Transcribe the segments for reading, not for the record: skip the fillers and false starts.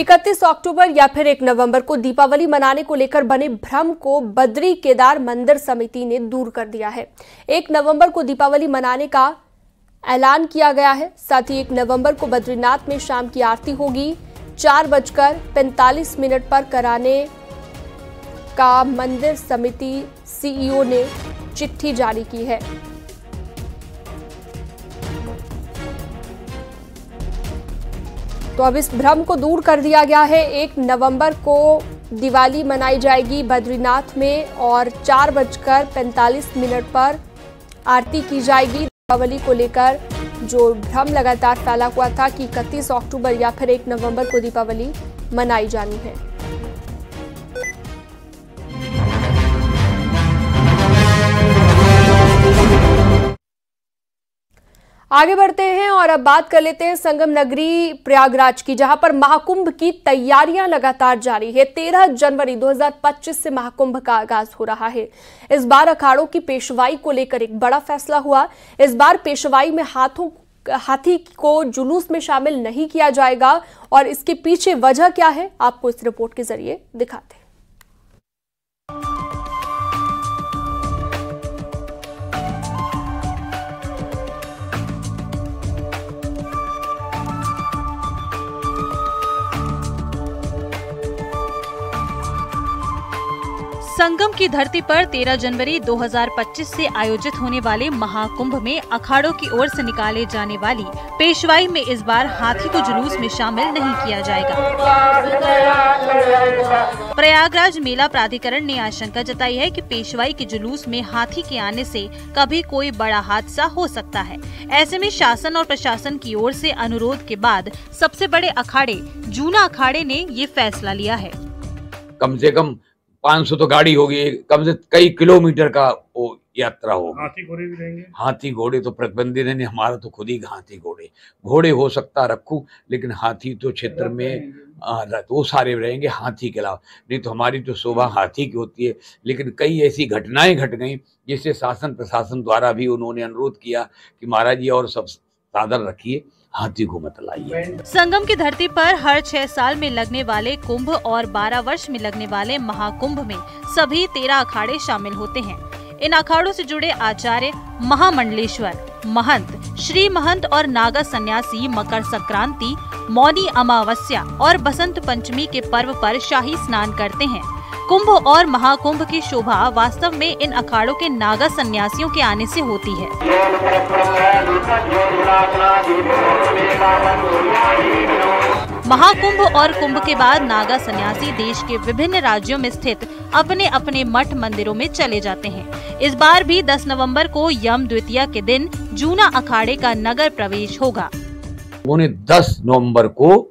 31 अक्टूबर या फिर 1 नवंबर को दीपावली मनाने को लेकर बने भ्रम को बद्री केदार मंदिर समिति ने दूर कर दिया है। 1 नवंबर को दीपावली मनाने का ऐलान किया गया है। साथ ही 1 नवंबर को बद्रीनाथ में शाम की आरती होगी। 4:45 पर कराने का मंदिर समिति सीईओ ने चिट्ठी जारी की है। तो अब इस भ्रम को दूर कर दिया गया है। 1 नवंबर को दिवाली मनाई जाएगी बद्रीनाथ में और 4:45 पर आरती की जाएगी। दीपावली को लेकर जो भ्रम लगातार फैला हुआ था कि 31 अक्टूबर या फिर 1 नवंबर को दीपावली मनाई जानी है। आगे बढ़ते हैं और अब बात कर लेते हैं संगम नगरी प्रयागराज की, जहां पर महाकुंभ की तैयारियां लगातार जारी है। 13 जनवरी 2025 से महाकुंभ का आगाज हो रहा है। इस बार अखाड़ों की पेशवाई को लेकर एक बड़ा फैसला हुआ। इस बार पेशवाई में हाथी को जुलूस में शामिल नहीं किया जाएगा और इसके पीछे वजह क्या है, आपको इस रिपोर्ट के जरिए दिखाते हैं। संगम की धरती पर 13 जनवरी 2025 से आयोजित होने वाले महाकुंभ में अखाड़ों की ओर से निकाले जाने वाली पेशवाई में इस बार हाथी को जुलूस में शामिल नहीं किया जाएगा। प्रयागराज मेला प्राधिकरण ने आशंका जताई है कि पेशवाई के जुलूस में हाथी के आने से कभी कोई बड़ा हादसा हो सकता है। ऐसे में शासन और प्रशासन की ओर से अनुरोध के बाद सबसे बड़े अखाड़े जूना अखाड़े ने ये फैसला लिया है। कम से कम 500 तो गाड़ी होगी, कम से कई किलोमीटर का वो यात्रा होगी। हाथी घोड़े भी रहेंगे? हाथी घोड़े तो प्रतिबंधित है, हमारा तो खुद ही हाथी घोड़े हो सकता रखूं, लेकिन हाथी तो क्षेत्र में वो सारे रहेंगे हाथी के अलावा। नहीं तो हमारी तो शोभा हाथी की होती है। लेकिन कई ऐसी घटनाएं घट गई जिससे शासन प्रशासन द्वारा भी उन्होंने अनुरोध किया कि महाराज जी और सब साधन रखिए, हाथी को मत लाइए। संगम की धरती पर हर 6 साल में लगने वाले कुंभ और 12 वर्ष में लगने वाले महाकुंभ में सभी 13 अखाड़े शामिल होते हैं। इन अखाड़ों से जुड़े आचार्य, महामंडलेश्वर, महंत, श्री महंत और नागा सन्यासी मकर संक्रांति, मौनी अमावस्या और बसंत पंचमी के पर्व पर शाही स्नान करते हैं। कुंभ और महाकुंभ की शोभा वास्तव में इन अखाड़ों के नागा सन्यासियों के आने से होती है। महाकुंभ और कुंभ के बाद नागा सन्यासी देश के विभिन्न राज्यों में स्थित अपने अपने मठ मंदिरों में चले जाते हैं। इस बार भी 10 नवंबर को यम द्वितीया के दिन जूना अखाड़े का नगर प्रवेश होगा। 10 नवंबर को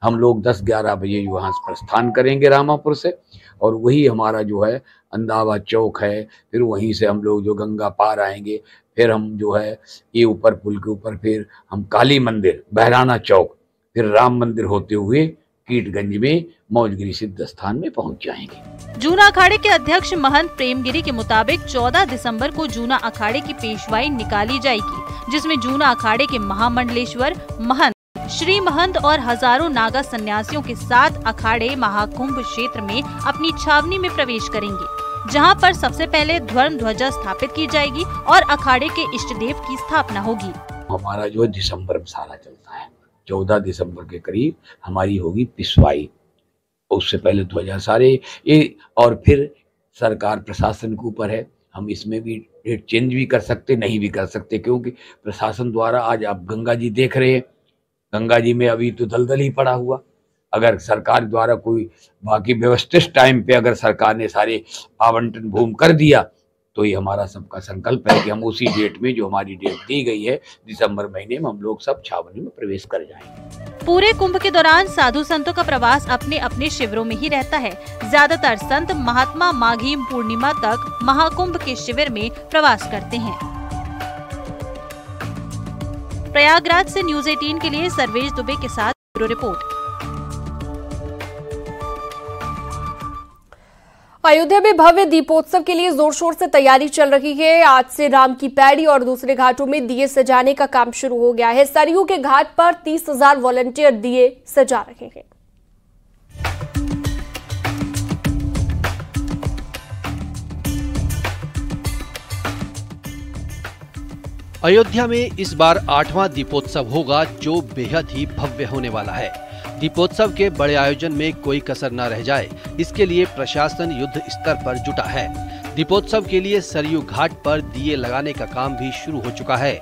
हम लोग 10-11 बजे वहाँ से प्रस्थान करेंगे रामापुर से, और वही हमारा जो है अंदावा चौक है। फिर वहीं से हम लोग जो गंगा पार आएंगे, फिर हम जो है ये ऊपर पुल के ऊपर फिर हम काली मंदिर, बहराना चौक, फिर राम मंदिर होते हुए कीटगंज में मौजगिरी सिद्ध स्थान में पहुंच जाएंगे। जूना अखाड़े के अध्यक्ष महंत प्रेमगिरी के मुताबिक 14 दिसंबर को जूना अखाड़े की पेशवाई निकाली जाएगी, जिसमें जूना अखाड़े के महामंडलेश्वर, महंत, श्री महंत और हजारों नागा सन्यासियों के 7 अखाड़े महाकुंभ क्षेत्र में अपनी छावनी में प्रवेश करेंगे, जहां पर सबसे पहले धर्म ध्वजा स्थापित की जाएगी और अखाड़े के इष्ट देव की स्थापना होगी। हमारा जो दिसंबर में सारा चलता है, 14 दिसंबर के करीब हमारी होगी पिसवाई। उससे पहले ध्वजा सारे ये, और फिर सरकार प्रशासन के ऊपर है, हम इसमें भी डेट चेंज भी कर सकते, नहीं भी कर सकते, क्योंकि प्रशासन द्वारा आज आप गंगा जी देख रहे हैं, गंगा जी में अभी तो दलदल ही पड़ा हुआ। अगर सरकार द्वारा कोई बाकी व्यवस्थित टाइम पे अगर सरकार ने सारे आवंटन भूमि कर दिया, तो ये हमारा सबका संकल्प है कि हम उसी डेट में, जो हमारी डेट दी गई है दिसंबर महीने में, हम लोग सब छावनी में प्रवेश कर जाएंगे। पूरे कुंभ के दौरान साधु संतों का प्रवास अपने अपने शिविरों में ही रहता है। ज्यादातर संत महात्मा माघी पूर्णिमा तक महाकुंभ के शिविर में प्रवास करते हैं। प्रयागराज से न्यूज़ 18 के लिए सर्वेश दुबे के साथ ब्यूरो रिपोर्ट। अयोध्या में भव्य दीपोत्सव के लिए जोर शोर से तैयारी चल रही है। आज से राम की पैड़ी और दूसरे घाटों में दिए सजाने का काम शुरू हो गया है। सरयू के घाट पर 30,000 वॉलंटियर दिए सजा रहे हैं। अयोध्या में इस बार 8वां दीपोत्सव होगा, जो बेहद ही भव्य होने वाला है। दीपोत्सव के बड़े आयोजन में कोई कसर न रह जाए, इसके लिए प्रशासन युद्ध स्तर पर जुटा है। दीपोत्सव के लिए सरयू घाट पर दिए लगाने का काम भी शुरू हो चुका है।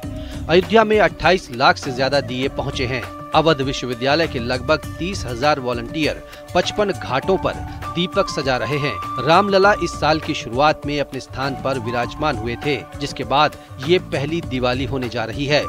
अयोध्या में 28 लाख से ज्यादा दिए पहुंचे हैं। अवध विश्वविद्यालय के लगभग 30,000 वॉलंटियर 55 घाटों पर दीपक सजा रहे हैं। रामलला इस साल की शुरुआत में अपने स्थान पर विराजमान हुए थे, जिसके बाद ये पहली दिवाली होने जा रही है।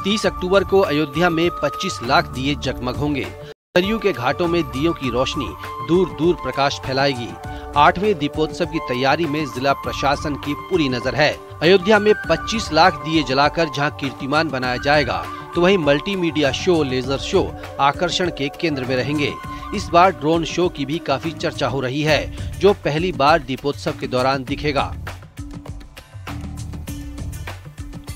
30 अक्टूबर को अयोध्या में 25 लाख दिए जगमग होंगे। सरयू के घाटों में दियों की रोशनी दूर दूर प्रकाश फैलाएगी। 8वें दीपोत्सव की तैयारी में जिला प्रशासन की पूरी नजर है। अयोध्या में 25 लाख दिए जलाकर जहां कीर्तिमान बनाया जाएगा, तो वहीं मल्टीमीडिया शो, लेजर शो आकर्षण के केंद्र में रहेंगे। इस बार ड्रोन शो की भी काफी चर्चा हो रही है, जो पहली बार दीपोत्सव के दौरान दिखेगा।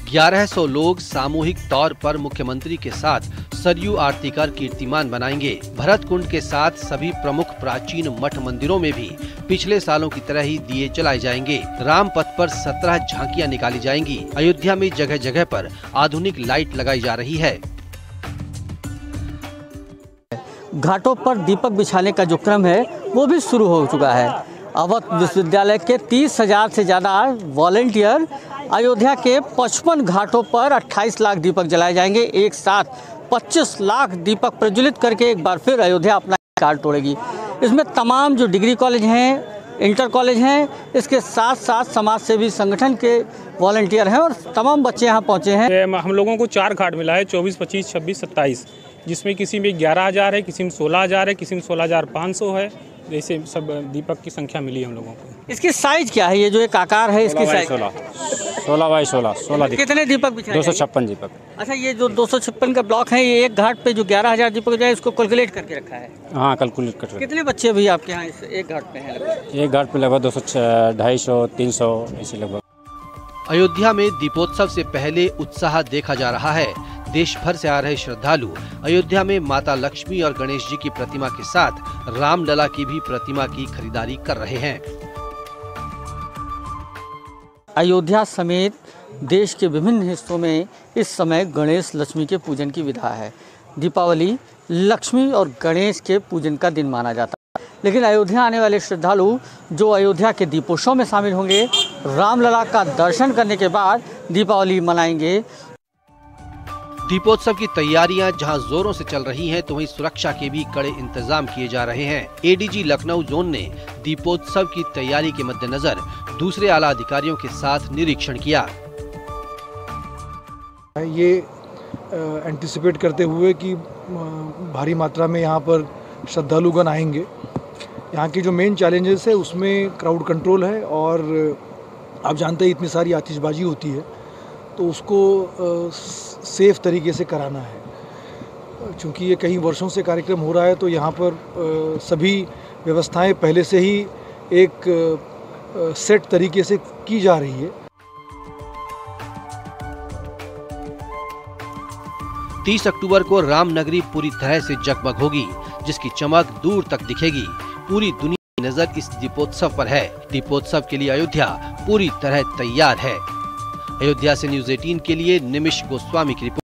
1100 लोग सामूहिक तौर पर मुख्यमंत्री के साथ सरयू आरती कर कीर्तिमान बनाएंगे। भरत कुंड के साथ सभी प्रमुख प्राचीन मठ मंदिरों में भी पिछले सालों की तरह ही दिए जलाए जाएंगे। राम पथ पर 17 झांकियां निकाली जाएंगी। अयोध्या में जगह जगह पर आधुनिक लाइट लगाई जा रही है। घाटों पर दीपक बिछाने का जो क्रम है वो भी शुरू हो चुका है। अवध विश्वविद्यालय के 30,000 से ज्यादा वॉलंटियर अयोध्या के 55 घाटों पर 28 लाख दीपक जलाए जाएंगे। एक साथ 25 लाख दीपक प्रज्वलित करके एक बार फिर अयोध्या अपना रिकॉर्ड तोड़ेगी। इसमें तमाम जो डिग्री कॉलेज हैं, इंटर कॉलेज हैं, इसके साथ साथ समाज सेवी संगठन के वॉलंटियर हैं और तमाम बच्चे यहाँ पहुँचे हैं। हम लोगों को 4 घाट मिला है, 24, 25, 26, 27, जिसमें किसी में 11,000 है, किसी में 16,000 है, किसी में 16,500 है। जैसे सब दीपक की संख्या मिली हम लोगों को। इसकी साइज क्या है? ये जो एक आकार है इसकी साइज 16 बाई 16 कितने दीपक बिछाए? 256 दीपक। अच्छा, ये जो 256 का ब्लॉक है, ये एक घाट पे जो 11,000 दीपक जाए, इसको कैलकुलेट करके रखा है। हाँ, कैलकुलेट कर। कितने बच्चे भी आपके यहाँ इस एक घाट पे हैं? एक घाट पे लगभग 200, 250, 300 ऐसे लगभग। अयोध्या में दीपोत्सव से पहले उत्साह देखा जा रहा है। देश भर से आ रहे श्रद्धालु अयोध्या में माता लक्ष्मी और गणेश जी की प्रतिमा के साथ रामलला की भी प्रतिमा की खरीदारी कर रहे हैं। अयोध्या समेत देश के विभिन्न हिस्सों में इस समय गणेश लक्ष्मी के पूजन की विधा है। दीपावली लक्ष्मी और गणेश के पूजन का दिन माना जाता है, लेकिन अयोध्या आने वाले श्रद्धालु जो अयोध्या के दीपोत्सव में शामिल होंगे, रामलला का दर्शन करने के बाद दीपावली मनाएंगे। दीपोत्सव की तैयारियां जहां जोरों से चल रही हैं, तो वहीं सुरक्षा के भी कड़े इंतजाम किए जा रहे हैं। एडीजी लखनऊ जोन ने दीपोत्सव की तैयारी के मद्देनजर दूसरे आला अधिकारियों के साथ निरीक्षण किया। ये एंटिसिपेट करते हुए कि भारी मात्रा में यहाँ पर श्रद्धालुगण आएंगे। यहाँ की जो मेन चैलेंजेस है उसमें क्राउड कंट्रोल है, और आप जानते हैं इतनी सारी आतिशबाजी होती है, तो उसको सेफ तरीके से कराना है। चूँकि ये कई वर्षों से कार्यक्रम हो रहा है, तो यहाँ पर सभी व्यवस्थाएं पहले से ही एक सेट तरीके से की जा रही है। 30 अक्टूबर को रामनगरी पूरी तरह से जगमग होगी, जिसकी चमक दूर तक दिखेगी। पूरी दुनिया की नजर इस दीपोत्सव पर है। दीपोत्सव के लिए अयोध्या पूरी तरह तैयार है। अयोध्या से न्यूज़ 18 के लिए निमिष गोस्वामी की रिपोर्ट।